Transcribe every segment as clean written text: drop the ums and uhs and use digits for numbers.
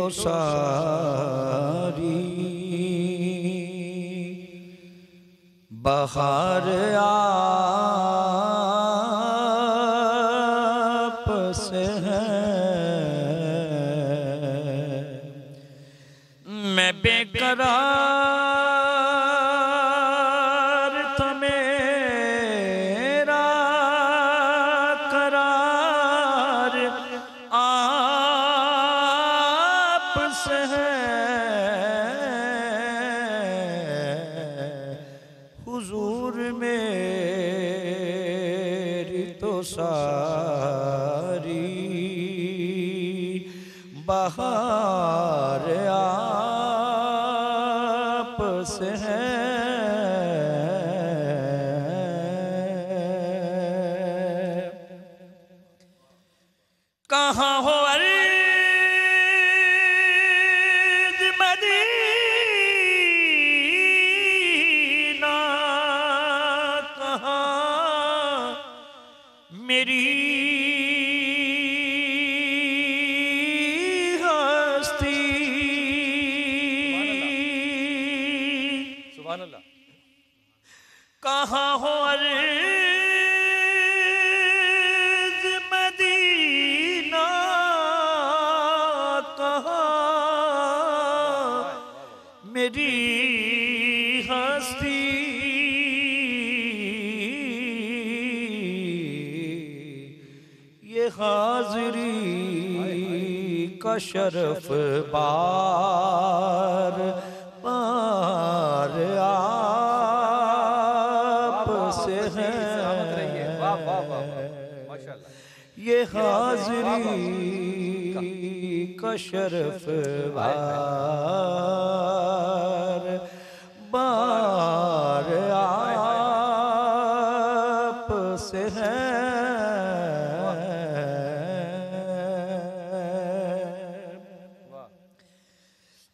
تو ساری بہار آپ سے ہے میں بے قرار تھا میرا قرار آپ سے ہے حضور میری تو ساری بہار آپ سے ہے کہاں ہو عرض مدینہ کہاں میری ہستی سبحان اللہ کہاں ہو عرض مدینہ کہاں میری ہستی یہ حاضری کا شرف بار بار آپ سے ہے یہ حاضری کا شرف بار بار آپ سے ہے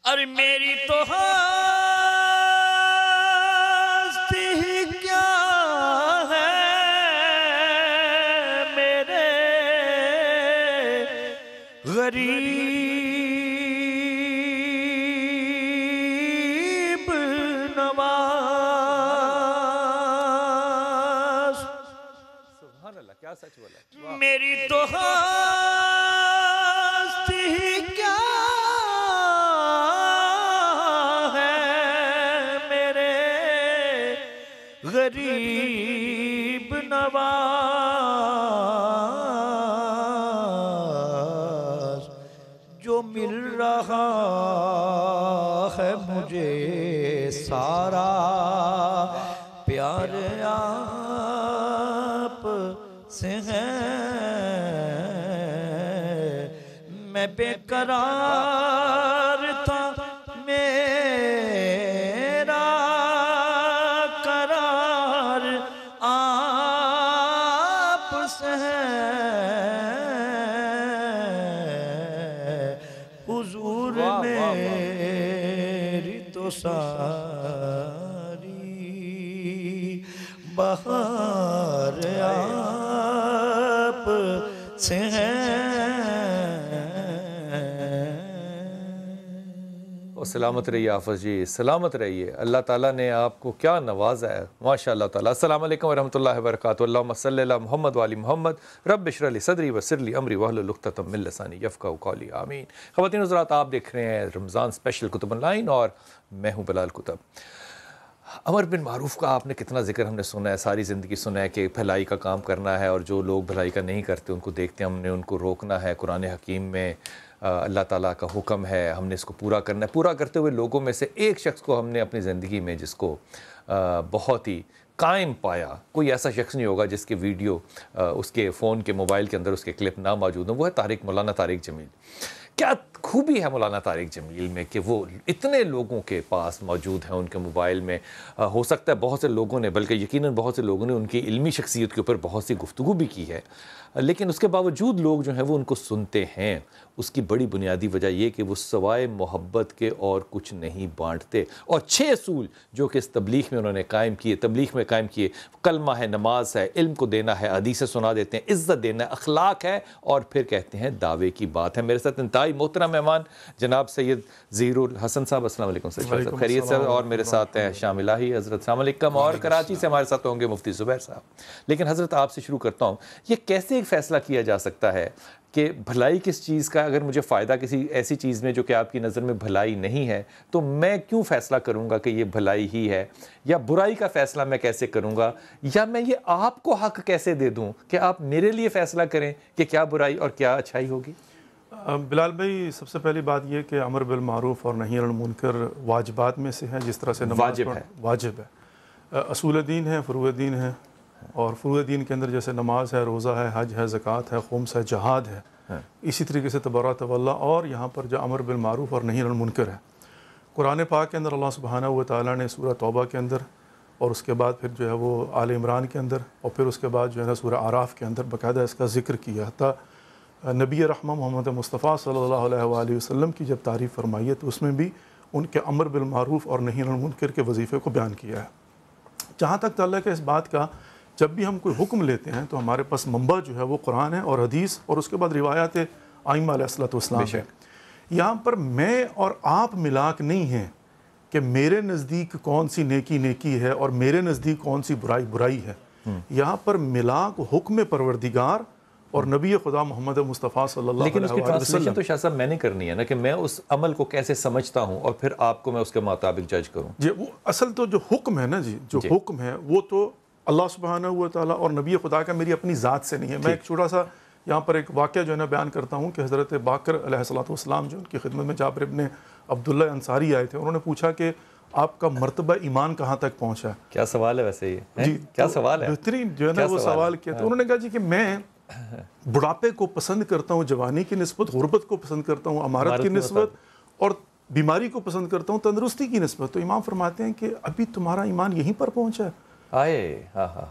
اور میری تو ہستی کیا ہے میرے غریب نواز سبحان اللہ کیا سچ بولا میری تو ہستی کیا غریب نواز جو مل رہا ہے مجھے سارا پیار آپ سے ہے میں بے قرار تھا میرا قرار آپ سے ہے حضور میری تو ساری بہار آپ سے ہے سلامت رہیے حافظ جی سلامت رہیے اللہ تعالیٰ نے آپ کو کیا نوازا ہے ماشاء اللہ تعالیٰ السلام علیکم ورحمۃ اللہ وبرکاتہ اللہم صلی علی محمد وعلی محمد رب اشرح لی صدری ویسر لی امری واحلل عقدۃ من لسانی یفقہوا قولی آمین خواتین حضرات آپ دیکھ رہے ہیں رمضان اسپیشل کتب آن لائن اور میں ہوں بلال کتب امر بن معروف کا آپ نے کتنا ذکر ہم نے سنا ہے ساری زندگی سنا ہے کہ بھلائی کا کام کرنا ہے اور جو لوگ بھلائی کا نہیں کرتے ان کو دیکھتے ہیں ہم نے ان کو روکنا ہے قرآن حکیم میں اللہ تعالیٰ کا حکم ہے ہم نے اس کو پورا کرنا ہے پورا کرتے ہوئے لوگوں میں سے ایک شخص کو ہم نے اپنی زندگی میں جس کو بہت ہی قائم پایا کوئی ایسا شخص نہیں ہوگا جس کے ویڈیو اس کے فون کے موبائل کے اندر اس کے کلپ نہ موجود ہوں وہ ہے مولانا طارق جمیل کیا خوبی ہے مولانا طارق جمیل میں کہ وہ اتنے لوگوں کے پاس موجود ہیں ان کے موبائل میں ہو سکتا ہے بہت سے لوگوں نے بلکہ یقیناً بہت سے لوگوں نے ان کی علمی شخصیت کے اوپر بہت سی گفتگو بھی کی ہے لیکن اس کے باوجود لوگ جو ہیں وہ ان کو سنتے ہیں. اس کی بڑی بنیادی وجہ یہ کہ وہ سوائے محبت کے اور کچھ نہیں بانٹتے. اور 6 اصول جو کہ اس تبلیغ میں انہوں نے قائم کیے، کلمہ ہے، نماز ہے، علم کو دینا ہے، حدیثیں سنا دیتے ہیں، عزت دینا ہے، اخلاق ہے، اور پھر کہتے ہیں دعوے کی بات ہے. میرے ساتھ انتہائی محترم مہمان جناب سید ظہیر الحسن صاحب، السلام علیکم سید صاحب، خیریت سے؟ اور میرے ساتھ ہیں شام الہی حضرت، السلام علیکم. اور کراچی سے ہمارے ساتھ ہوں گے مفتی زبیر صاحب. لیکن حضرت آپ سے شروع کرتا ہوں، یہ کیسے ایک فیصلہ کیا جا سکتا ہے کہ بھلائی کس چیز کا، اگر مجھے فائدہ کسی ایسی چیز میں جو کہ آپ کی نظر میں بھلائی نہیں ہے تو میں کیوں فیصلہ کروں گا کہ یہ بھلائی ہی ہے؟ یا برائی کا فیصلہ میں کیسے کروں گا؟ یا میں یہ آپ کو حق کیسے دے دوں کہ آپ میرے لیے فیصلہ کریں کہ کیا برائی اور کیا اچھائی ہوگی؟ بلال بھائی، سب سے پہلی بات یہ کہ امر بالمعروف اور نہی عن المنکر واجبات میں سے ہے، جس طرح سے نماز واجب ہے. اصول دین ہے، فروع دین ہے، اور فروع دین کے اندر جیسے نماز ہے، روزہ ہے، حج ہے، زکوٰۃ ہے، خمس ہے، جہاد ہے. اسی طریقے سے تبرع واللہ، اور یہاں پر جو امر بالمعروف اور نہی عن المنکر ہے. قرآن پاک کے اندر اللہ سبحانہ و تعالیٰ نے سورہ توبہ کے اندر، اور اس کے بعد پھر جو ہے وہ آل عمران کے اندر، اور پھر اس کے بعد جو ہے نا سورہ اعراف کے اندر باقاعدہ اس کا ذکر کیا. حتیٰ نبی رحمہ محمد مصطفیٰ صلی اللہ علیہ وآلہ وسلم کی جب تعریف فرمائی ہے تو اس میں بھی ان کے امر بالمعروف اور نہی عن المنکر کے وظیفے کو بیان کیا ہے. جہاں تک تعلق ہے اس بات کا، جب بھی ہم کوئی حکم لیتے ہیں تو ہمارے پاس منبع جو ہے وہ قرآن ہے اور حدیث، اور اس کے بعد روایات ائمہ علیہ الصلوۃ والسلام ہے. یہاں پر میں اور آپ ملاک نہیں ہیں کہ میرے نزدیک کون سی نیکی ہے اور میرے نزدیک کون سی برائی ہے. یہاں پر ملاک حکم پروردگار اور نبی خدا محمد مصطفیٰ صلی اللہ علیہ وسلم. لیکن اس کی ٹرانسلیشن تو شاہ صاحب میں نے کرنی ہے نا، کہ میں اس عمل کو کیسے سمجھتا ہوں اور پھر آپ کو میں اس کے مطابق جج کروں. جی، وہ اصل تو جو حکم ہے نا جی، جو حکم ہے وہ تو اللہ سبحانہ و تعالیٰ اور نبی خدا کا میری اپنی ذات سے نہیں ہے. میں ایک چھوٹا سا یہاں پر ایک واقعہ جو ہے نا بیان کرتا ہوں کہ حضرت باقر علیہ الصلوۃ والسلام جو ان کی خدمت میں جابر ابن عبداللہ انصاری آئے تھے، انہوں نے پوچھا کہ آپ کا مرتبہ ایمان کہاں تک پہنچا ہے. کیا سوال ہے ویسے یہ؟ جی، کیا سوال ہے؟ بہترین جو ہے نا وہ سوال کیا. تو انہوں نے کہا جی کہ میں بڑھاپے کو پسند کرتا ہوں جوانی کی نسبت، غربت کو پسند کرتا ہوں امارت کی نسبت، اور بیماری کو پسند کرتا ہوں تندرستی کی نسبت. تو امام فرماتے ہیں کہ ابھی تمہارا ایمان یہیں پر پہنچا ہے.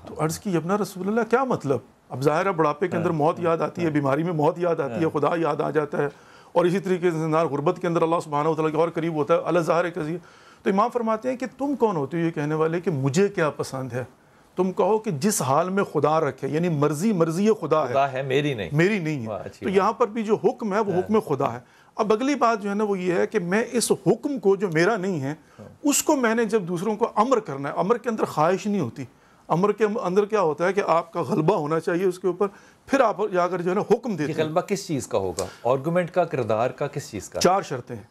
تو عرض کی ابنا رسول اللہ کیا مطلب؟ اب ظاہر ہے بڑھاپے کے اندر موت یاد آتی ہے، بیماری میں موت یاد آتی ہے، خدا یاد آ جاتا ہے، اور اسی طریقے سے غربت کے اندر اللہ سبحانہ و تعالیٰ کے اور قریب ہوتا ہے، اللہ ظاہر ہے. تو امام فرماتے ہیں کہ تم کون ہوتے ہو یہ کہنے والے کہ مجھے کیا پسند ہے؟ تم کہو کہ جس حال میں خدا رکھے، یعنی مرضی خدا ہے، میری نہیں ہے. تو یہاں پر بھی جو حکم ہے وہ حکم خدا ہے. اب اگلی بات جو ہے نا وہ یہ ہے کہ میں اس حکم کو جو میرا نہیں ہے اس کو میں نے جب دوسروں کو امر کرنا ہے، امر کے اندر خواہش نہیں ہوتی. امر کے اندر کیا ہوتا ہے کہ آپ کا غلبہ ہونا چاہیے اس کے اوپر، پھر آپ جا کر جو ہے نا حکم دیتے ہیں. غلبہ کس چیز کا ہوگا؟ آرگومنٹ کا، کردار کا، کس چیز کا؟ 4 شرطیں ہیں.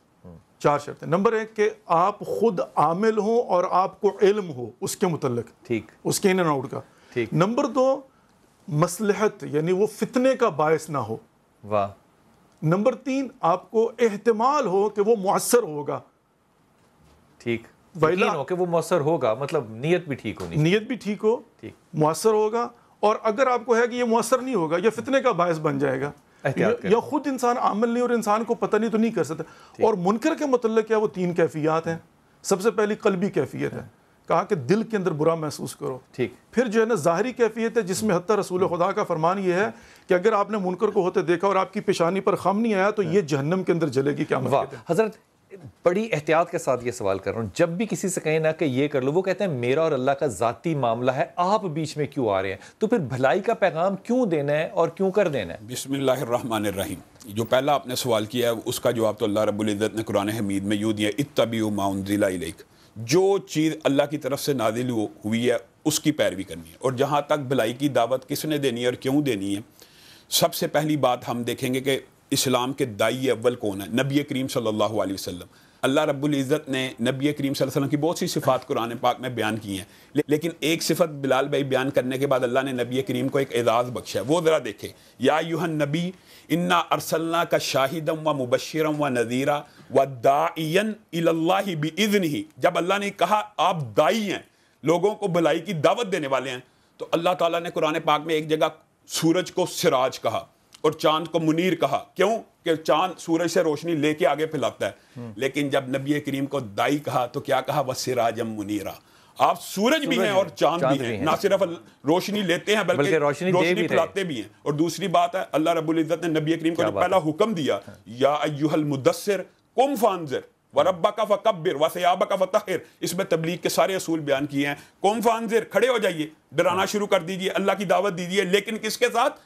4 شرطیں. نمبر 1 کہ آپ خود عامل ہوں اور آپ کو علم ہو اس کے متعلق، ٹھیک، اس کے ان اینڈ آؤٹ کا. ٹھیک. نمبر 2 مصلحت، یعنی وہ فتنے کا باعث نہ ہو. واہ. نمبر 3 آپ کو احتمال ہو کہ وہ مؤثر ہوگا. ٹھیک، یقین ہو کہ وہ مؤثر ہوگا، مطلب نیت بھی ٹھیک ہونی، نیت بھی ٹھیک ہو، مؤثر ہوگا. اور اگر آپ کو ہے کہ یہ مؤثر نہیں ہوگا یا فتنے کا باعث بن جائے گا، یا خود انسان عامل نہیں اور انسان کو پتہ نہیں تو نہیں کر سکتا. اور منکر کے متعلق کیا وہ 3 کیفیات ہیں. سب سے پہلی قلبی کیفیت ہے، کہا کہ دل کے اندر برا محسوس کرو. ٹھیک. پھر جو ہے نا ظاہری کیفیت ہے جس میں حتیٰ رسول خدا کا فرمان یہ ہے کہ اگر آپ نے منکر کو ہوتے دیکھا اور آپ کی پیشانی پر خم نہیں آیا تو یہ جہنم کے اندر جلے گی. قیامت. حضرت بڑی احتیاط کے ساتھ یہ سوال کر رہا ہوں، جب بھی کسی سے کہیں نا کہ یہ کر لو، وہ کہتے ہیں میرا اور اللہ کا ذاتی معاملہ ہے، آپ بیچ میں کیوں آ رہے ہیں؟ تو پھر بھلائی کا پیغام کیوں دینا ہے اور کیوں کر دینا ہے؟ بسم اللہ الرحمن الرحیم. جو پہلا آپ نے سوال کیا ہے اس کا جواب تو اللہ رب العزت نے قرآن حمید میں یوں دیا، اتبعوا ما انزل الیک. جو چیز اللہ کی طرف سے نازل ہوئی ہے اس کی پیروی کرنی ہے. اور جہاں تک بھلائی کی دعوت کس نے دینی ہے اور کیوں دینی ہے، سب سے پہلی بات ہم دیکھیں گے کہ اسلام کے داعی اول کون ہے؟ نبی کریم صلی اللہ علیہ وسلم. اللہ رب العزت نے نبی کریم صلی اللہ علیہ وسلم کی بہت سی صفات قرآن پاک میں بیان کی ہیں، لیکن ایک صفت بلال بھائی بیان کرنے کے بعد اللہ نے نبی کریم کو ایک اعزاز بخشا ہے. وہ ذرا دیکھیں، یا ایھا النبی انا ارسلناک شاہدا و مبشرا و نذیرا و داعیا الی اللہ باذنہ. جب اللہ نے کہا آپ داعی ہیں، لوگوں کو بھلائی کی دعوت دینے والے ہیں، تو اللہ تعالیٰ نے قرآن پاک میں ایک جگہ سورج کو سراج کہا اور چاند کو منیر کہا. کیوں؟ کہ چاند سورج سے روشنی لے کے آگے پھیلاتا ہے. لیکن جب نبی کریم کو دائی کہا تو کیا کہا؟ وَسِرَاجًا مُنِيرًا. آپ سورج بھی ہیں اور چاند بھی ہیں، نہ صرف روشنی لیتے ہیں بلکہ روشنی پھیلاتے بھی ہیں. اور دوسری بات ہے اللہ رب العزت نے نبی کریم کو جو پہلا حکم دیا یا ایھا المدثر قم فانذر وربک فکبر وثیابک فطہر، اس میں تبلیغ کے سارے اصول بیان کیے ہیں. قم فانذر، کھڑے ہو جائیے، ڈرانا شروع کر دیجئے، اللہ کی دعوت دیجئے، لیکن کس کے ساتھ؟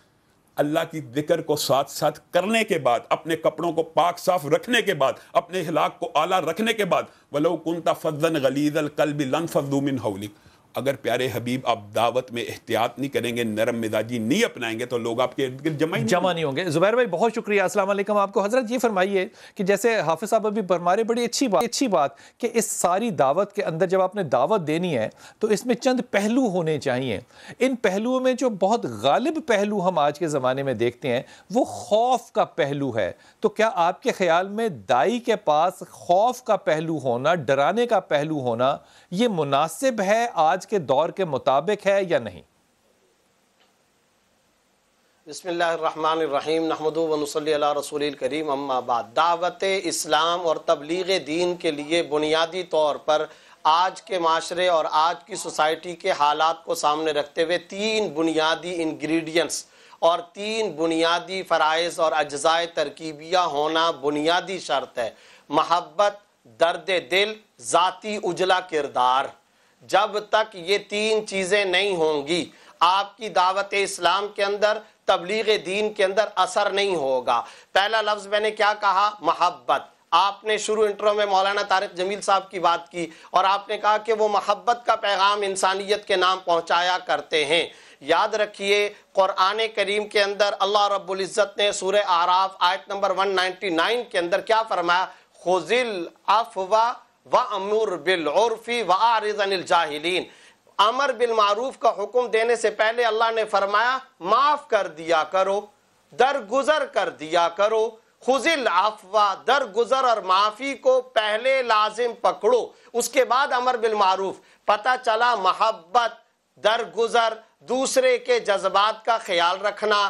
اللہ کی ذکر کو ساتھ ساتھ کرنے کے بعد، اپنے کپڑوں کو پاک صاف رکھنے کے بعد، اپنے اخلاق کو اعلیٰ رکھنے کے بعد. وَلَوْ كُنْتَ فَظًّا غَلِيظَ الْقَلْبِ لَانفَضُّوا مِنْ حَوْلِكَ. اگر پیارے حبیب آپ دعوت میں احتیاط نہیں کریں گے، نرم مزاجی نہیں اپنائیں گے، تو لوگ آپ کے ارد گرد جمع نہیں ہوں گے. زبیر بھائی بہت شکریہ، السلام علیکم آپ کو. حضرت یہ فرمائیے کہ جیسے حافظ صاحب ابھی فرما رہے، بڑی اچھی بات کہ اس ساری دعوت کے اندر جب آپ نے دعوت دینی ہے تو اس میں چند پہلو ہونے چاہیے. ان پہلوؤں میں جو بہت غالب پہلو ہم آج کے زمانے میں دیکھتے ہیں وہ خوف کا پہلو ہے. تو کیا آپ کے خیال میں دائی کے پاس خوف کا پہلو ہونا، ڈرانے کا پہلو ہونا، یہ مناسب ہے، آج کے دور کے مطابق ہے یا نہیں؟ بسم اللہ الرحمن الرحیم، نحمدہ و نصلی علی رسول الکریم، اما بعد. دعوت اسلام اور تبلیغ دین کے لیے بنیادی طور پر آج کے معاشرے اور آج کی سوسائٹی کے حالات کو سامنے رکھتے ہوئے 3 بنیادی انگریڈینٹس اور 3 بنیادی فرائض اور اجزائے ترکیبیہ ہونا بنیادی شرط ہے. محبت، درد دل، ذاتی اجلا کردار. جب تک یہ 3 چیزیں نہیں ہوں گی آپ کی دعوت اسلام کے اندر، تبلیغ دین کے اندر اثر نہیں ہوگا. پہلا لفظ میں نے کیا کہا؟ محبت. آپ نے شروع انٹرو میں مولانا طارق جمیل صاحب کی بات کی اور آپ نے کہا کہ وہ محبت کا پیغام انسانیت کے نام پہنچایا کرتے ہیں. یاد رکھیے قرآن کریم کے اندر اللہ رب العزت نے سورہ اعراف آیت نمبر 199 کے اندر کیا فرمایا؟ خذ العفو وَأَمُرْ بِالْعُرْفِ وَأَعْرِضْ عَنِ الْجَاهِلِينَ. امر بالمعروف کا حکم دینے سے پہلے اللہ نے فرمایا معاف کر دیا کرو، درگزر کر دیا کرو. خذ العفو، درگزر اور معافی کو پہلے لازم پکڑو، اس کے بعد امر بالمعروف. پتہ چلا محبت، درگزر، دوسرے کے جذبات کا خیال رکھنا،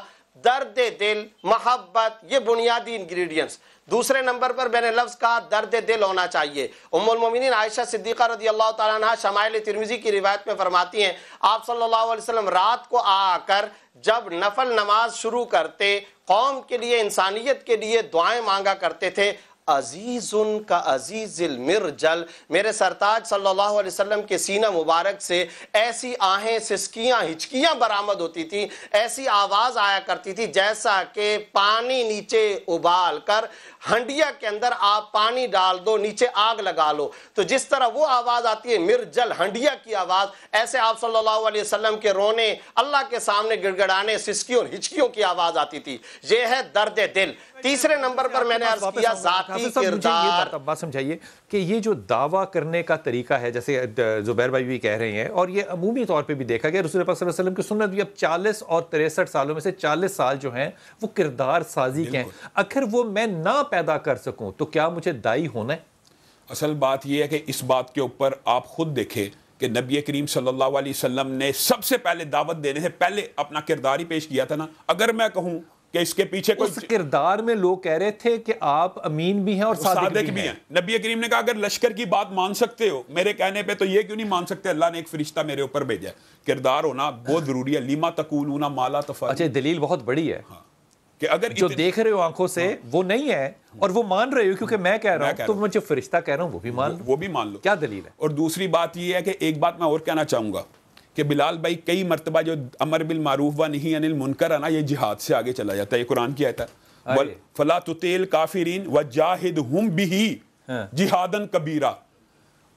درد دل، محبت، یہ بنیادی انگریڈینٹس. دوسرے نمبر پر میں نے لفظ کہا درد دل ہونا چاہیے. ام المومنین عائشہ صدیقہ رضی اللہ تعالیٰ عنہ شمائل ترمذی کی روایت میں فرماتی ہیں آپ صلی اللہ علیہ وسلم رات کو آ کر جب نفل نماز شروع کرتے قوم کے لیے، انسانیت کے لیے دعائیں مانگا کرتے تھے. عزیز کا عزیز المرجل، میرے سرتاج صلی اللہ علیہ وسلم کے سینہ مبارک سے ایسی آہیں، سسکیاں، ہچکیاں برآمد ہوتی تھی، ایسی آواز آیا کرتی تھی جیسا کہ پانی نیچے ابال کر ہنڈیا کے اندر آپ پانی ڈال دو، نیچے آگ لگا لو تو جس طرح وہ آواز آتی ہے مرجل، ہنڈیا کی آواز، ایسے آپ صلی اللہ علیہ وسلم کے رونے، اللہ کے سامنے گڑ گڑانے، سسکیوں اور ہچکیوں کی آواز آتی تھی. یہ ہے درد دل. تیسرے نمبر پر میں نے عرض کیا ذاتی کردار. بات سمجھائیے کہ یہ جو دعویٰ کرنے کا طریقہ ہے، جیسے زبیر بھائی بھی کہہ رہے ہیں، اور یہ عمومی طور پہ بھی دیکھا گیا، رسول پاک صلی اللہ علیہ وسلم کی سنت بھی اب 40 اور 63 سالوں میں سے 40 سال جو ہیں وہ کردار سازی کے ہیں. اگر وہ میں نہ پیدا کر سکوں تو کیا مجھے دائی ہونا ہے؟ اصل بات یہ ہے کہ اس بات کے اوپر آپ خود دیکھیں کہ نبی کریم صلی اللہ علیہ وسلم نے سب سے پہلے دعوت دینے سے پہلے اپنا کردار ہی پیش کیا تھا نا. اگر میں کہوں کہ اس کے پیچھے اس کردار میں لوگ کہہ رہے تھے کہ آپ امین بھی ہیں اور صادق بھی ہیں. نبی کریم نے کہا اگر لشکر کی بات مان سکتے ہو میرے کہنے پہ تو یہ کیوں نہیں مان سکتے اللہ نے ایک فرشتہ میرے اوپر بھیجا ہے. کردار ہونا بہت ضروری ہے. لیما تقولون ما لا تفعلون. اچھا دلیل بہت بڑی ہے کہ اگر جو دیکھ رہے ہو آنکھوں سے وہ نہیں ہے اور وہ مان رہے ہو کیونکہ میں کہہ رہا ہوں، تو میں جو فرشتہ کہہ رہا ہوں وہ بھی مان لو. کیا دلیل ہے؟ اور دوسری بات یہ ہے کہ ایک بات میں اور کہنا چاہوں گا کہ بلال بھائی کئی مرتبہ جو امر بالمعروف و نہی عن المنکر ہے نا، یہ جہاد سے آگے چلا جاتا ہے. یہ قرآن کی آیت ہے فلا تطع الکافرین وجاہدہم بہ جہادا کبیرا.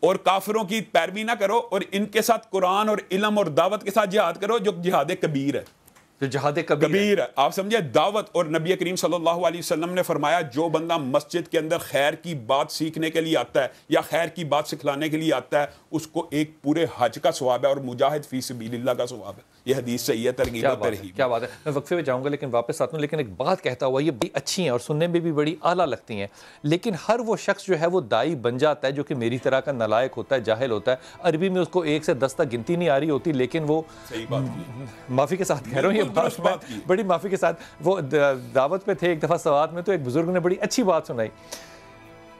اور کافروں کی پیروی نہ کرو اور ان کے ساتھ قرآن اور علم اور دعوت کے ساتھ جہاد کرو جو جہاد کبیر ہے، جو جہاد کبیر ہے. آپ سمجھے دعوت. اور نبی کریم صلی اللہ علیہ وسلم نے فرمایا جو بندہ مسجد کے اندر خیر کی بات سیکھنے کے لیے آتا ہے یا خیر کی بات سکھلانے کے لیے آتا ہے اس کو ایک پورے حج کا ثواب ہے اور مجاہد فی سبیل اللہ کا ثواب ہے. یہ حدیث صحیح ہے، ترغیب و ترہیب. کیا بات ہے. میں وقفے پہ جاؤں گا لیکن واپس آتا ہوں. لیکن ایک بات کہتا ہوا، یہ بڑی اچھی ہیں اور سننے میں بھی بڑی اعلیٰ لگتی ہیں، لیکن ہر وہ شخص جو ہے وہ دائی بن جاتا ہے جو کہ میری طرح کا نالائق ہوتا ہے، جاہل ہوتا ہے. عربی میں اس کو 1 سے 10 تک گنتی نہیں آ رہی ہوتی، لیکن وہ معافی کے ساتھ کہہ رہا ہوں، یہ بات بڑی معافی کے ساتھ وہ دعوت پہ تھے ایک دفعہ سوات میں، تو ایک بزرگ نے بڑی اچھی بات سنائی.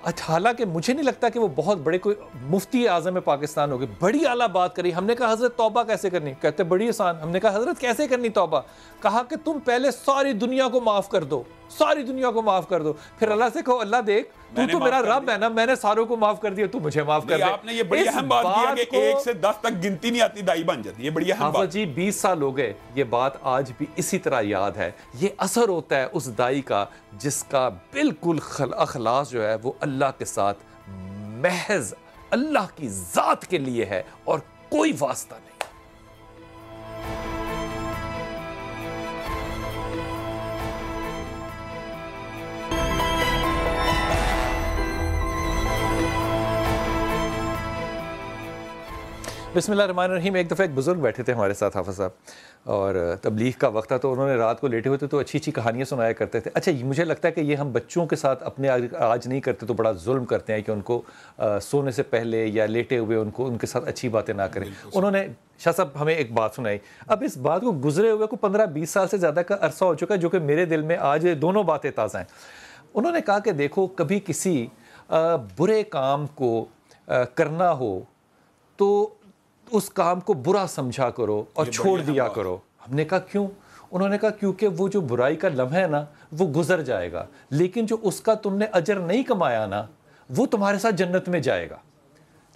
حالانکہ مجھے نہیں لگتا کہ وہ بہت بڑے کوئی مفتی اعظم پاکستان ہوگی، بڑی اعلیٰ بات کری. ہم نے کہا حضرت توبہ کیسے کرنی؟ کہتے بڑی آسان. ہم نے کہا حضرت کیسے کرنی توبہ؟ کہا کہ تم پہلے ساری دنیا کو معاف کر دو، ساری دنیا کو معاف کر دو، پھر اللہ سے کہو اللہ دیکھ تو میرا رب ہے نا، میں نے ساروں کو معاف کر دیا، تو مجھے معاف کر دے. آپ نے یہ بڑی اہم بات کی کہ 1 سے 10 تک گنتی نہیں آتی دائی بن جاتی. یہ بڑی اہم بات. حافظ جی 20 سال ہو گئے، یہ بات آج بھی اسی طرح یاد ہے. یہ اثر ہوتا ہے اس دائی کا جس کا بالکل اخلاص جو ہے وہ اللہ کے ساتھ محض اللہ کی ذات کے لیے ہے اور کوئی واسطہ نہیں. بسم اللہ الرحمن الرحیم. ایک دفعہ ایک بزرگ بیٹھے تھے ہمارے ساتھ حافظ صاحب، اور تبلیغ کا وقت تھا، تو انہوں نے رات کو لیٹے ہوئے تھے تو اچھی اچھی کہانیاں سنایا کرتے تھے. اچھا مجھے لگتا ہے کہ یہ ہم بچوں کے ساتھ اپنے آج نہیں کرتے تو بڑا ظلم کرتے ہیں کہ ان کو سونے سے پہلے یا لیٹے ہوئے ان کے ساتھ اچھی باتیں نہ کریں. انہوں نے شاہ صاحب ہمیں ایک بات سنائی. اب اس بات کو گزرے ہوئے کو 15-20 سال سے زیادہ کا عرصہ ہو چکا ہے، جو کہ میرے دل میں آج دونوں باتیں تازہ ہیں. انہوں نے کہا کہ دیکھو کبھی کسی برے کام کو کرنا ہو تو اس کام کو برا سمجھا کرو اور چھوڑ دیا کرو. ہم نے کہا کیوں؟ انہوں نے کہا کیونکہ وہ جو برائی کا لمحہ ہے نا وہ گزر جائے گا، لیکن جو اس کا تم نے اجر نہیں کمایا نا وہ تمہارے ساتھ جنت میں جائے گا.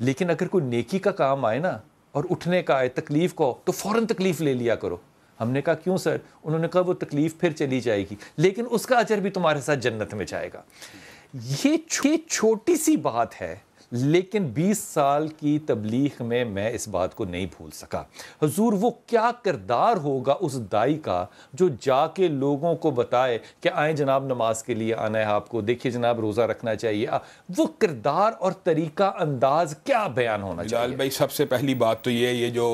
لیکن اگر کوئی نیکی کا کام آئے نا اور اٹھنے کا آئے، تکلیف کو، تو فوراً تکلیف لے لیا کرو. ہم نے کہا کیوں سر؟ انہوں نے کہا وہ تکلیف پھر چلی جائے گی لیکن اس کا اجر بھی تمہارے ساتھ جنت میں جائے گا. یہ چھوٹی سی بات ہے، لیکن 20 سال کی تبلیغ میں اس بات کو نہیں بھول سکا. حضور وہ کیا کردار ہوگا اس دائی کا جو جا کے لوگوں کو بتائے کہ آئیں جناب نماز کے لیے آنا ہے آپ کو، دیکھیے جناب روزہ رکھنا چاہیے. وہ کردار اور طریقہ انداز کیا بیان ہونا چاہیے؟ جلال بھائی سب سے پہلی بات تو یہ جو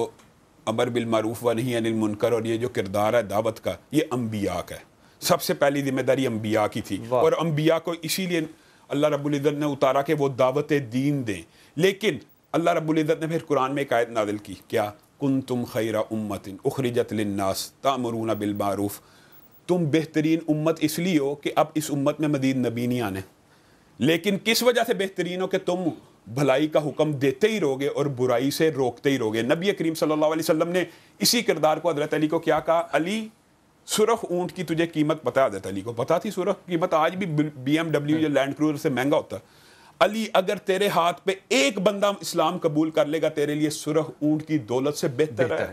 امر بالمعروف و نہی عن المنکر اور یہ جو کردار ہے دعوت کا، یہ انبیاء کا ہے. سب سے پہلی ذمہ داری انبیاء کی تھی، اور انبیاء کو اسی لیے اللہ رب العزت نے اتارا کہ وہ دعوت دین دیں. لیکن اللہ رب العزت نے پھر قرآن میں ایک آیت نازل کی، کیا کنتم خیر امت اخرجت للناس تأمرون بالمعروف. تم بہترین امت اس لیے ہو کہ اب اس امت میں مزید نبی نہیں آنے. لیکن کس وجہ سے بہترین ہو؟ کہ تم بھلائی کا حکم دیتے ہی رہوگے اور برائی سے روکتے ہی رہوگے. نبی کریم صلی اللہ علیہ وسلم نے اسی کردار کو حضرت علی کو کیا کہا؟ علی سرخ اونٹ کی تجھے قیمت پتہ ہے؟ حضرت علی کو پتہ تھی سرخ قیمت آج بھی BMW یا لینڈ کروزر سے مہنگا ہوتا ہے. علی اگر تیرے ہاتھ پہ ایک بندہ اسلام قبول کر لے گا تیرے لیے سرخ اونٹ کی دولت سے بہتر ہے.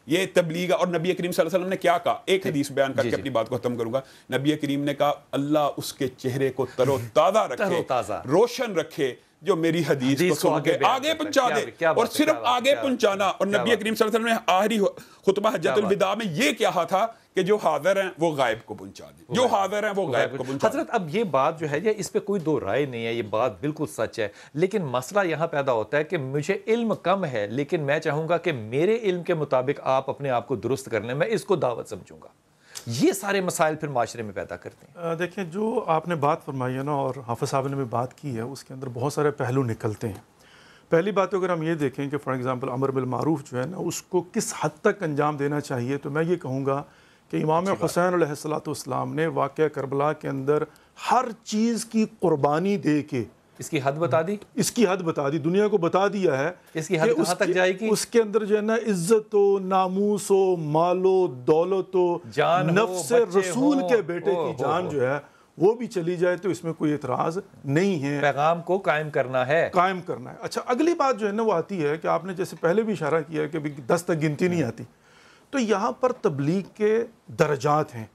یہ تبلیغ. اور نبی کریم صلی اللہ علیہ وسلم نے کیا کہا؟ ایک حدیث بیان کر کے اپنی بات کو ختم کروں گا. نبی کریم نے کہا اللہ اس کے چہرے کو تر و تازہ رکھے، روشن رکھے جو میری حدیث کو سن کے آگے پہنچا دے. اور صرف آگے پہنچانا. اور نبی کریم صلی اللہ علیہ وسلم نے آخری خطبہ حجۃ الوداع میں یہ کہا تھا کہ جو حاضر ہیں وہ غائب کو پہنچا دیں، جو حاضر ہیں وہ غائب کو پہنچا دیں. حضرت اب یہ بات جو ہے اس پہ کوئی دو رائے نہیں ہے، یہ بات بالکل سچ ہے. لیکن مسئلہ یہاں پیدا ہوتا ہے کہ مجھے علم کم ہے، لیکن میں چاہوں گا کہ میرے علم کے مطابق آپ اپنے آپ کو درست کر لیں، میں اس کو دعوت سمجھوں گا. یہ سارے مسائل پھر معاشرے میں پیدا کرتے ہیں. دیکھیں جو آپ نے بات فرمائی ہے نا اور حافظ صاحب نے بھی بات کی ہے، اس کے اندر بہت سارے پہلو نکلتے ہیں. پہلی بات اگر ہم یہ دیکھیں کہ فار ایگزامپل امر بالمعروف جو ہے نا اس کو کس حد تک انجام دینا چاہیے، تو میں یہ کہوں گا کہ امام حسین علیہ السلام نے واقعہ کربلا کے اندر ہر چیز کی قربانی دے کے اس کی حد بتا دی، اس کی حد بتا دی، دنیا کو بتا دیا ہے اس کی حد کہاں تک جائے گی. اس کے اندر جو ہے نا عزت و ناموس و مال و دولت و نفس رسول کے بیٹے کی جان جو ہے وہ بھی چلی جائے تو اس میں کوئی اعتراض نہیں ہے. پیغام کو قائم کرنا ہے. اچھا اگلی بات جو ہے نا وہ آتی ہے کہ آپ نے جیسے پہلے بھی اشارہ کیا ہے کہ 10 تک گنتی نہیں آتی. تو یہاں پر تبلیغ کے درجات ہیں.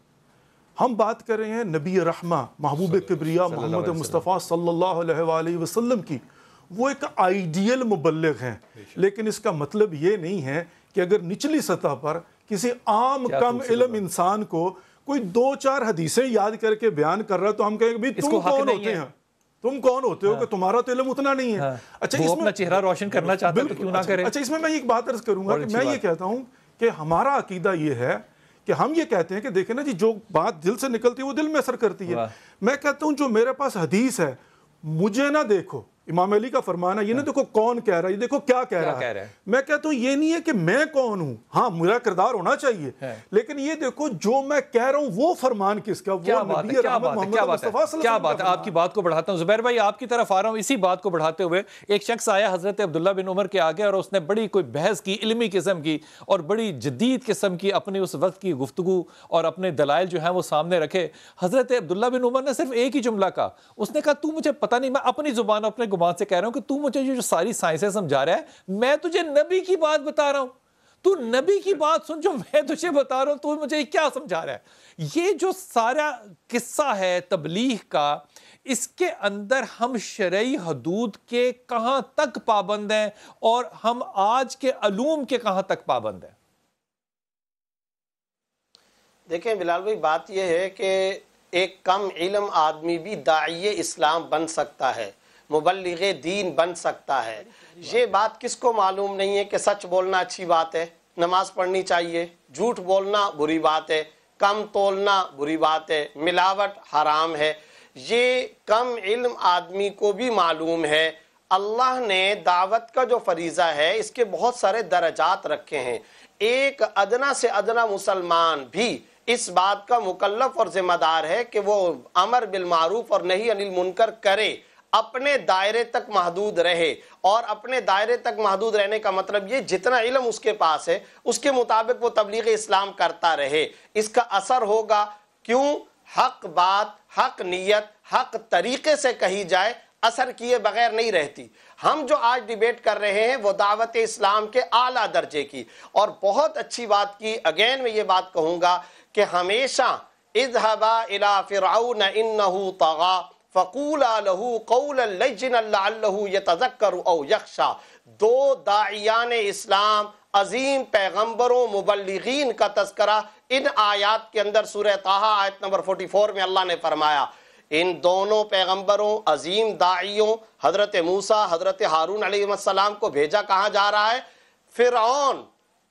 ہم بات کر رہے ہیں نبی رحمہ محبوب کبریا محمد مصطفیٰ صلی اللہ علیہ وآلہ وسلم کی. وہ ایک آئیڈیل مبلغ ہیں، لیکن اس کا مطلب یہ نہیں ہے کہ اگر نچلی سطح پر کسی عام کم علم انسان کو کوئی 2-4 حدیثیں یاد کر کے بیان کر رہا تو ہم کہیں گے تم کون ہوتے ہیں، تم کون ہوتے ہو کہ تمہارا تو علم اتنا نہیں ہے. اچھا وہ اپنا چہرہ روشن کرنا چاہتا ہے تو کیوں نہ کرے. اچھا اس میں ایک بات عرض کروں گا کہ میں یہ کہتا ہوں کہ ہمارا عقیدہ یہ ہے کہ ہم یہ کہتے ہیں کہ دیکھیں نا جی جو بات دل سے نکلتی ہے وہ دل میں اثر کرتی ہے. میں کہتا ہوں جو میرے پاس حدیث ہے مجھے نہ دیکھو، امام علی کا فرمان ہے، یہ نہیں دیکھو کون کہہ رہا ہے، یہ دیکھو کیا کہہ رہا ہے۔ میں کہتا ہوں یہ نہیں ہے کہ میں کون ہوں، ہاں میرا کردار ہونا چاہیے، لیکن یہ دیکھو جو میں کہہ رہا ہوں وہ فرمان کس کا، وہ نبی رحمت محمد مصطفیٰ صلی اللہ علیہ وسلم۔ کیا بات ہے، آپ کی بات کو بڑھاتا ہوں زبیر بھائی، آپ کی طرف آ رہا ہوں اسی بات کو بڑھاتے ہوئے۔ ایک شخص آیا حضرت عبداللہ بن عمر کے آگے اور اس نے بڑی کوئی بحث کی، علمی قسم کی اور بڑی جدید قسم کی اپنی اس وقت کی گفتگو اور اپنے دلائل جو ہیں وہ سامنے رکھے۔ حضرت عبداللہ بن عمر نے صرف ایک ہی جملہ کہا، اس نے کہا تو مجھے پتہ نہیں، میں اپنی زبان اپنے گمان سے کہہ رہا ہوں کہ تو مجھے جو ساری سائنسیں سمجھا رہا ہے، میں تجھے نبی کی بات بتا رہا ہوں، تو نبی کی بات سن جو میں تجھے بتا رہا ہوں، تو مجھے کیا سمجھا رہا ہے۔ یہ جو سارا قصہ ہے تبلیغ کا، اس کے اندر ہم شرعی حدود کے کہاں تک پابند ہیں اور ہم آج کے علوم کے کہاں تک پابند ہیں؟ دیکھیں بلال بھائی، بات یہ ہے کہ ایک کم علم آدمی بھی داعی اسلام بن سکتا ہے، مبلغ دین بن سکتا ہے۔ یہ بات کس کو معلوم نہیں ہے کہ سچ بولنا اچھی بات ہے، نماز پڑھنی چاہیے، جھوٹ بولنا بری بات ہے، کم تولنا بری بات ہے، ملاوٹ حرام ہے۔ یہ کم علم آدمی کو بھی معلوم ہے۔ اللہ نے دعوت کا جو فریضہ ہے اس کے بہت سارے درجات رکھے ہیں۔ ایک ادنا سے ادنا مسلمان بھی اس بات کا مکلف اور ذمہ دار ہے کہ وہ امر بالمعروف اور نہی عن المنکر کرے، اپنے دائرے تک محدود رہے، اور اپنے دائرے تک محدود رہنے کا مطلب یہ جتنا علم اس کے پاس ہے اس کے مطابق وہ تبلیغ اسلام کرتا رہے۔ اس کا اثر ہوگا، کیوں؟ حق بات، حق نیت، حق طریقے سے کہی جائے، اثر کیے بغیر نہیں رہتی۔ ہم جو آج ڈیبیٹ کر رہے ہیں وہ دعوت اسلام کے اعلیٰ درجے کی، اور بہت اچھی بات کی۔ اگین میں یہ بات کہوں گا کہ ہمیشہ اذهبا الى فرعون انه طغى فقولا له قولا لینا لعله يتذکر او یخشى۔ دو داعیان اسلام، عظیم پیغمبروں، مبلغین کا تذکرہ ان آیات کے اندر سورہ طٰہٰ آیت نمبر 44 میں اللہ نے فرمایا۔ ان دونوں پیغمبروں، عظیم داعیوں، حضرت موسیٰ، حضرت ہارون علیہ السلام کو بھیجا کہاں جا رہا ہے؟ فرعون،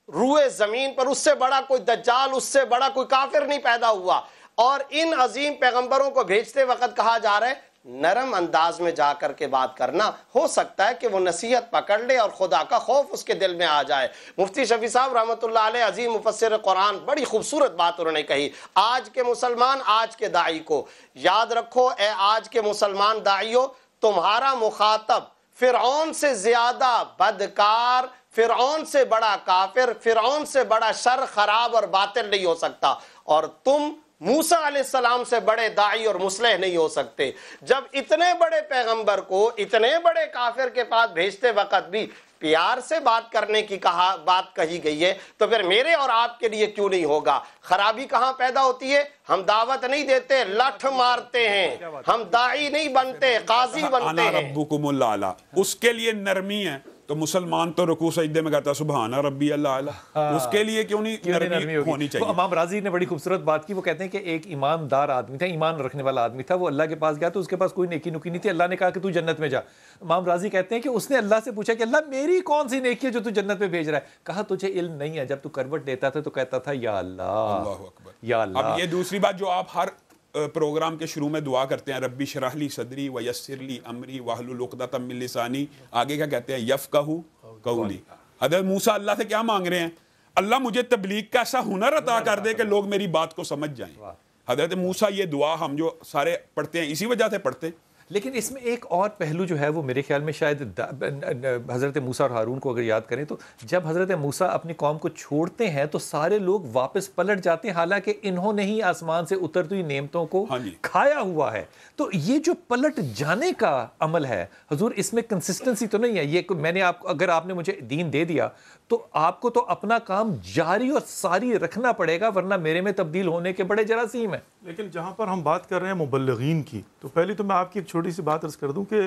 روئے زمین پر اس سے بڑا کوئی دجال، اس سے بڑا کوئی کافر نہیں پیدا ہوا، اور ان عظیم پیغمبروں کو بھیجتے وقت کہا جا رہا ہے نرم انداز میں جا کر کے بات کرنا۔ ہو سکتا ہے کہ وہ نصیحت پکڑ لے اور خدا کا خوف اس کے دل میں آ جائے۔ مفتی شفیع صاحب رحمۃ اللہ علیہ، عظیم مفسر قرآن، بڑی خوبصورت بات انہوں نے کہی۔ آج کے مسلمان، آج کے داعی کو یاد رکھو، اے آج کے مسلمان داعیوں، تمہارا مخاطب فرعون سے زیادہ بدکار، فرعون سے بڑا کافر، فرعون سے بڑا شر، خراب اور باطل نہیں ہو سکتا، اور تم موسیٰ علیہ السلام سے بڑے داعی اور مصلح نہیں ہو سکتے۔ جب اتنے بڑے پیغمبر کو اتنے بڑے کافر کے پاس بھیجتے وقت بھی پیار سے بات کرنے کی بات کہی گئی ہے، تو پھر میرے اور آپ کے لیے کیوں نہیں ہوگا؟ خرابی کہاں پیدا ہوتی ہے؟ ہم دعوت نہیں دیتے، لٹھ مارتے ہیں، ہم داعی نہیں بنتے، قاضی بنتے ہیں۔ انا ربکم الاعلی، اس کے لیے نرمی ہے۔ تو مسلمان تو رکوع سجدے میں کہتا ہے سبحان ربی الاعلی، اس کے لیے کیوں نہیں نرمی ہونی چاہیے؟ امام راضی نے بڑی خوبصورت بات کی، وہ کہتے ہیں کہ ایک ایماندار آدمی تھا، ایمان رکھنے والا آدمی تھا، وہ اللہ کے پاس گیا تو اس کے پاس کوئی نیکی نکی نہیں تھی، اللہ نے کہا کہ تو جنت میں جا۔ امام راضی کہتے ہیں کہ اس نے اللہ سے پوچھا کہ اللہ میری کون سی نیکی ہے جو تو جنت میں بھیج رہا ہے؟ کہا تجھے علم نہیں ہے، جب تو کروٹ لیتا تھا تو کہتا تھا یا اللہ یا اللہ۔ اب یہ دوسری بات جو آپ ہر پروگرام کے شروع میں دعا کرتے ہیں، ربی شرح لی صدری ویسر لی امری واحلل عقدۃ من لسانی، آگے کیا کہتے ہیں؟ یفقہوا قولی۔ حضرت موسیٰ اللہ سے کیا مانگ رہے ہیں؟ اللہ مجھے تبلیغ کا ایسا ہنر عطا کر دے کہ لوگ میری بات کو سمجھ جائیں۔ حضرت موسیٰ یہ دعا ہم جو سارے پڑھتے ہیں اسی وجہ سے پڑھتے ہیں۔ لیکن اس میں ایک اور پہلو جو ہے وہ میرے خیال میں شاید حضرت موسیٰ اور ہارون کو اگر یاد کریں تو جب حضرت موسیٰ اپنی قوم کو چھوڑتے ہیں تو سارے لوگ واپس پلٹ جاتے ہیں، حالانکہ انہوں نے ہی آسمان سے اترتی ہوئی نعمتوں کو کھایا ہوا ہے۔ تو یہ جو پلٹ جانے کا عمل ہے حضور، اس میں کنسسٹنسی تو نہیں ہے؟ یہ میں نے اگر آپ نے مجھے دین دے دیا تو آپ کو تو اپنا کام جاری اور ساری رکھنا پڑے گا، ورنہ میرے میں تبدیل ہونے کے بڑے جراثیم ہیں۔ لیکن جہاں پر ہم بات کر رہے ہیں مبلغین کی، تو پہلی تو میں آپ کی ایک چھوٹی سی بات عرض کر دوں کہ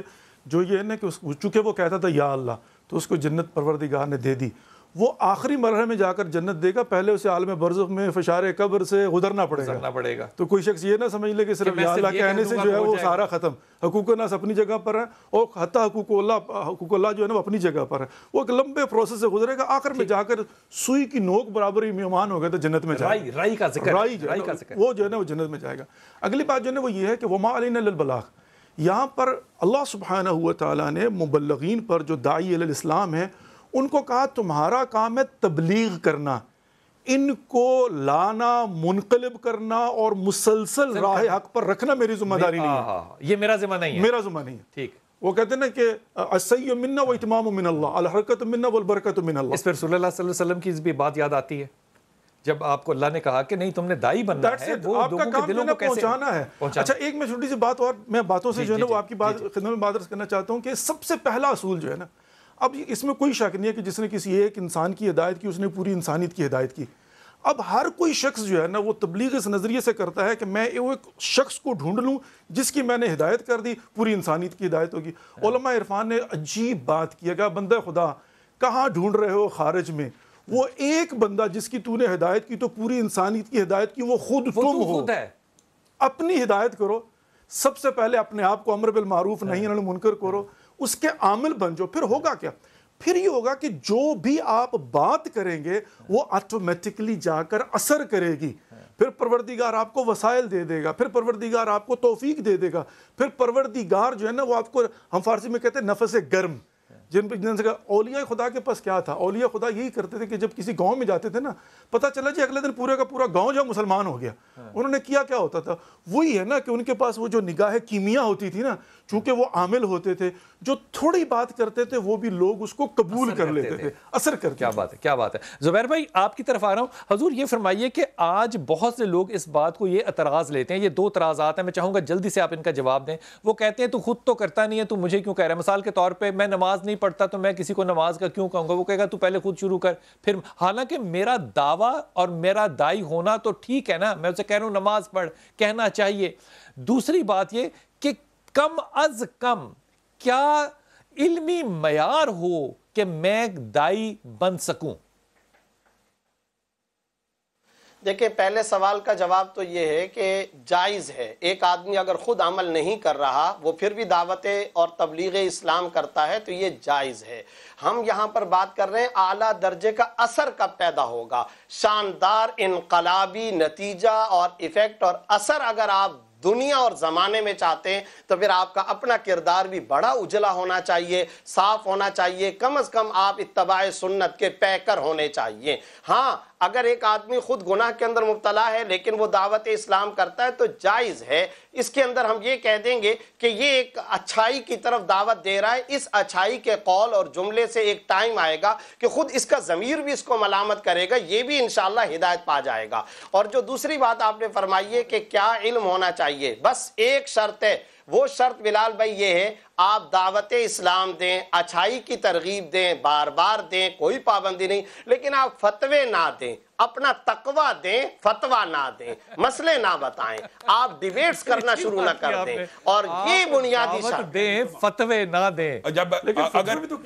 جو یہ ہے نا کہ چونکہ وہ کہتا تھا یا اللہ، تو اس کو جنت پروردگار نے دے دی۔ وہ آخری مرحلے میں جا کر جنت دے گا، پہلے اسے عالم برزخ میں فشار قبر سے گزرنا پڑے گا۔ تو کوئی شخص یہ نہ سمجھ لے کہ صرف یا اللہ کہنے سے جو ہے وہ سارا ختم۔ حقوق الناس اپنی جگہ پر ہے، اور حتیٰ حقوق اللہ جو ہے نا وہ اپنی جگہ پر ہے، وہ ایک لمبے پروسیس سے گزرے گا، آخر میں جا کر سوئی کی نوک برابر ایمان ہو گیا تو جنت میں جائے گا۔ رائی کا ذکر، وہ جو ہے نا وہ جنت میں جائے گا۔ اگلی بات جو ہے نا وہ یہ ہے کہ وما علینا الا البلاغ، یہاں پر اللہ سبحانہ و تعالیٰ نے مبلغین پر جو داعی الی الاسلام ہیں ان کو کہا تمہارا کام ہے تبلیغ کرنا، ان کو لانا، منقلب کرنا اور مسلسل راہ حق پر رکھنا میری ذمہ داری نہیں ہے، یہ میرا ذمہ نہیں ہے، میرا ذمہ نہیں ہے. ٹھیک. وہ کہتے ہیں نا کہ السعی منا و اتمام من اللہ، الحرکت منا والبرکت من اللہ. اس پر رسول اللہ صلی اللہ علیہ وسلم کی بھی بات یاد آتی ہے جب آپ کو اللہ نے کہا کہ نہیں تم نے دائی بننا ہے، وہ آپ کا کام جو ہے پہنچانا ہے. اچھا ایک میں چھوٹی سی بات اور میں باتوں سے جو ہے نا وہ آپ کی بات خدمت میں بات عرض کرنا چاہتا ہوں کہ سب سے پہلا اصول جو ہے نا، اب اس میں کوئی شک نہیں ہے کہ جس نے کسی ایک انسان کی ہدایت کی اس نے پوری انسانیت کی ہدایت کی. اب ہر کوئی شخص جو ہے نا وہ تبلیغ اس نظریے سے کرتا ہے کہ میں ایک شخص کو ڈھونڈ لوں جس کی میں نے ہدایت کر دی، پوری انسانیت کی ہدایت ہوگی. علماء عرفان نے عجیب بات کی کہ بندہ خدا کہاں ڈھونڈ رہے ہو خارج میں، وہ ایک بندہ جس کی تو نے ہدایت کی تو پوری انسانیت کی ہدایت کی، وہ خود تم ہو. اپنی ہدایت کرو، سب سے پہلے اپنے آپ کو امر بالمعروف نہی عن المنکر کرو، اس کے عامل بن جاؤ. پھر ہوگا کیا؟ پھر یہ ہوگا کہ جو بھی آپ بات کریں گے وہ آٹومیٹکلی جا کر اثر کرے گی. پھر پروردگار آپ کو وسائل دے دے گا، پھر پروردگار آپ کو توفیق دے دے گا، پھر پروردگار جو ہے نا وہ آپ کو، ہم فارسی میں کہتے ہیں نفس گرم، جن سے اولیاء خدا کے پاس کیا تھا، اولیاء خدا یہی کرتے تھے کہ جب کسی گاؤں میں جاتے تھے نا، پتہ چلا جی اگلے دن پورے کا پورا گاؤں جو مسلمان ہو گیا. انہوں نے کیا ہوتا تھا، وہی ہے نا کہ ان کے پاس وہ جو نگاہ کیمیا ہوتی تھی نا، چونکہ وہ عامل ہوتے تھے، جو تھوڑی بات کرتے تھے وہ بھی لوگ اس کو قبول کر لیتے تھے، اثر کرتے. کیا بات ہے، کیا بات ہے. زبیر بھائی آپ کی طرف آ رہا ہوں. حضور یہ فرمائیے کہ آج بہت سے لوگ اس بات کو یہ اعتراض لیتے ہیں، یہ دو اعتراضات ہیں، میں چاہوں گا جلدی سے آپ ان کا جواب دیں. وہ کہتے ہیں تو خود تو کرتا نہیں ہے، تو مجھے کیوں کہہ رہا ہے؟ مثال کے طور پہ میں نماز نہیں پڑھتا تو میں کسی کو نماز کا کیوں کہوں گا؟ وہ کہے گا تو پہلے خود شروع کر. پھر حالانکہ میرا دعویٰ اور میرا دائی ہونا تو ٹھیک ہے نا، میں اسے کہہ رہا ہوں نماز پڑھ، کہنا چاہیے. دوسری بات یہ کہ کم از کم کیا علمی معیار ہو کہ میں دائی بن سکوں؟ دیکھیں پہلے سوال کا جواب تو یہ ہے کہ جائز ہے. ایک آدمی اگر خود عمل نہیں کر رہا وہ پھر بھی دعوت اور تبلیغ اسلام کرتا ہے تو یہ جائز ہے. ہم یہاں پر بات کر رہے ہیں اعلیٰ درجے کا اثر کب پیدا ہوگا، شاندار انقلابی نتیجہ اور ایفیکٹ اور اثر اگر آپ دنیا اور زمانے میں چاہتے ہیں تو پھر آپ کا اپنا کردار بھی بڑا اجلا ہونا چاہیے، صاف ہونا چاہیے، کم از کم آپ اتباع سنت کے پیکر ہونے چاہیے. ہاں اگر ایک آدمی خود گناہ کے اندر مبتلا ہے لیکن وہ دعوت اسلام کرتا ہے تو جائز ہے. اس کے اندر ہم یہ کہہ دیں گے کہ یہ ایک اچھائی کی طرف دعوت دے رہا ہے. اس اچھائی کے قول اور جملے سے ایک ٹائم آئے گا کہ خود اس کا ضمیر بھی اس کو ملامت کرے گا، یہ بھی انشاءاللہ ہدایت پا جائے گا. اور جو دوسری بات آپ نے فرمائی ہے کہ کیا علم ہونا چاہیے، بس ایک شرط ہے. وہ شرط بلال بھائی یہ ہے آپ دعوت اسلام دیں، اچھائی کی ترغیب دیں، بار بار دیں، کوئی پابندی نہیں، لیکن آپ فتوے نہ دیں، اپنا تقوی دیں، فتویٰ نہ دیں، مسئلے نہ بتائیں، آپ ڈیبیٹس کرنا شروع نہ کر دیں. اور یہ بنیادی شرط دیں، فتوے نہ دیں.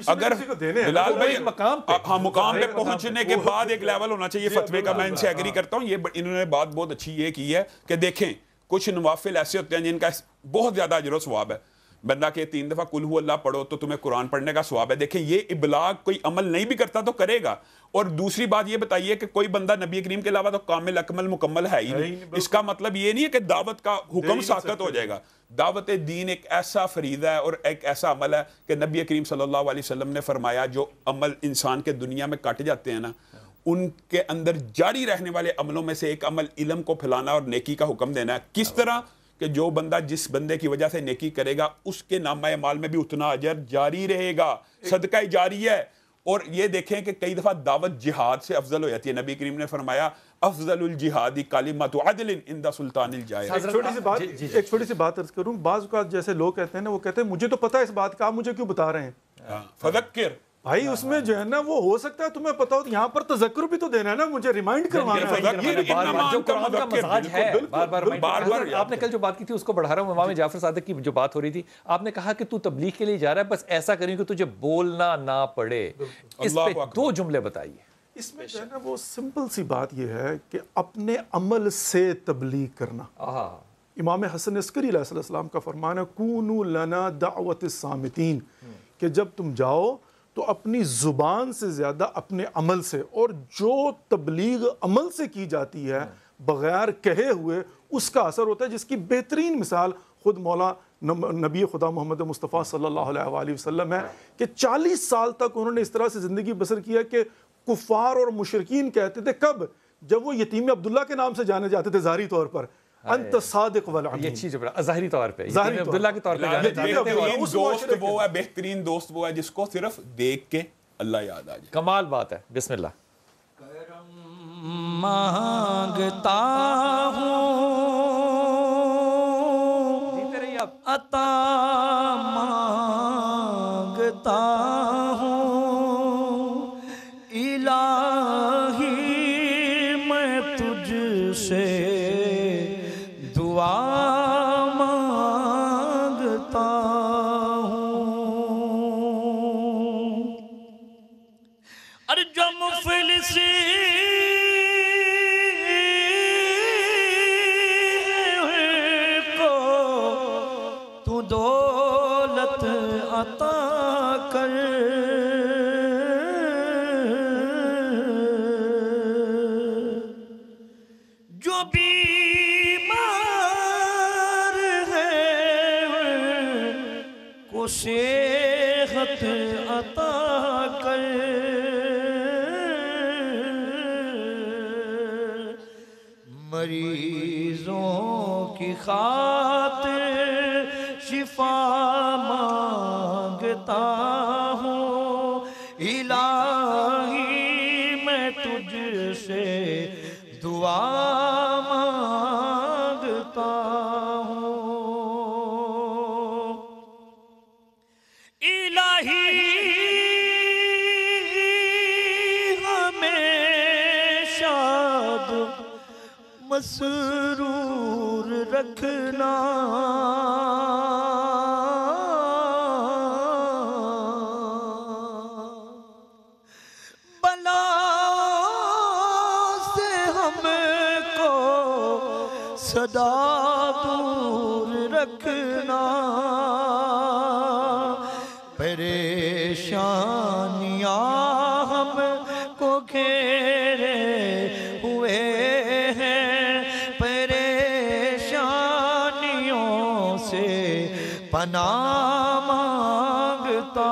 اگر بلال بھائی مقام پہ پہنچنے کے بعد ایک لیول ہونا چاہیے فتوے کا. میں ان سے ایگری کرتا ہوں. یہ انہوں نے بات بہت اچھی یہ کی ہے کہ دیکھیں کچھ نوافل ایسے ہوتے ہیں جن کا بہت زیادہ اجر و ثواب ہے. بندہ کہ 3 دفعہ قل ہو اللہ پڑھو تو تمہیں قرآن پڑھنے کا ثواب ہے. دیکھیں یہ ابلاغ کوئی عمل نہیں بھی کرتا تو کرے گا. اور دوسری بات یہ بتائیے کہ کوئی بندہ نبی کریم کے علاوہ تو کامل اکمل مکمل ہے ہی نہیں. اس کا مطلب یہ نہیں ہے کہ دعوت کا حکم ساقط ہو جائے گا. دعوت دین ایک ایسا فریضہ ہے اور ایک ایسا عمل ہے کہ نبی کریم صلی اللہ علیہ وسلم نے فرمایا جو عمل انسان کے دنیا میں کٹ جاتے ہیں نا، ان کے اندر جاری رہنے والے عملوں میں سے ایک عمل علم کو پھیلانا اور نیکی کا حکم دینا ہے. کس طرح کہ جو بندہ جس بندے کی وجہ سے نیکی کرے گا اس کے نامہ اعمال میں بھی اتنا اجر جاری رہے گا، صدقہ جاری ہے. اور یہ دیکھیں کہ کئی دفعہ دعوت جہاد سے افضل ہو جاتی ہے. نبی کریم نے فرمایا افضل الجہاد کلمۃ عدل عند سلطان الجائر. ایک چھوٹی سی بات عرض کروں. بعض اوقات جیسے لوگ کہتے ہیں نا، وہ کہتے ہیں مجھے تو پتہ ہے اس بات کا، آپ مجھے کیوں بتا رہے ہیں؟ فذکر بھائی اس میں جو ہے نا وہ ہو سکتا ہے تمہیں پتا ہو، یہاں پر تذکر بھی تو دینا ہے نا، مجھے ریمائنڈ کروانا ہے. جو قرآن کا مزاج ہے بار آپ نے کل جو بات کی تھی اس کو بڑھا رہا ہوں. امام جعفر صادق کی جو بات ہو رہی تھی، آپ نے کہا کہ تو تبلیغ کے لیے جا رہا ہے، بس ایسا کریں کہ تجھے بولنا نہ پڑے. اس پہ 2 جملے بتائیے. اس میں جو ہے نا وہ سمپل سی بات یہ ہے کہ اپنے عمل سے تبلیغ کرنا. امام حسن عسکری علیہ السلام کا فرمان ہے کونوا لنا دعوت الصامتین، کہ جب تم جاؤ تو اپنی زبان سے زیادہ اپنے عمل سے، اور جو تبلیغ عمل سے کی جاتی ہے بغیر کہے ہوئے اس کا اثر ہوتا ہے، جس کی بہترین مثال خود مولا نبی خدا محمد مصطفیٰ صلی اللہ علیہ وآلہ وسلم ہے کہ 40 سال تک انہوں نے اس طرح سے زندگی بسر کیا کہ کفار اور مشرکین کہتے تھے، کب؟ جب وہ یتیم عبداللہ کے نام سے جانے جاتے تھے ظاہری طور پر، انت صادق والامین، یہ چیز بڑا ظاہری طور پہ ظاہری یتیم طور عبداللہ کے طور پہ جانے جاتے تھے. بہترین دوست وہ ہے، بہترین دوست وہ ہے جس کو صرف دیکھ کے اللہ یاد آ جائے. کمال بات ہے. بسم اللہ. مانگتا ہوں عطا مانگتا ہوں الہی میں تجھ سے دعا مانگتا ہوں. ارے جو مفلسی دولت عطا کر، جو بیمار ہے کو صحت عطا کر، مریضوں کی خاطر شفا مانگتا ہوں الہی میں تجھ سے دعا مانگتا ہوں. الہی ہمیشہ مسرور رکھنا، بلا سے ہم کو صدا دور رکھنا، پریشانیاں ہم کو گھیرے ہوئے ہیں، پریشانیوں سے پناہ مانگتا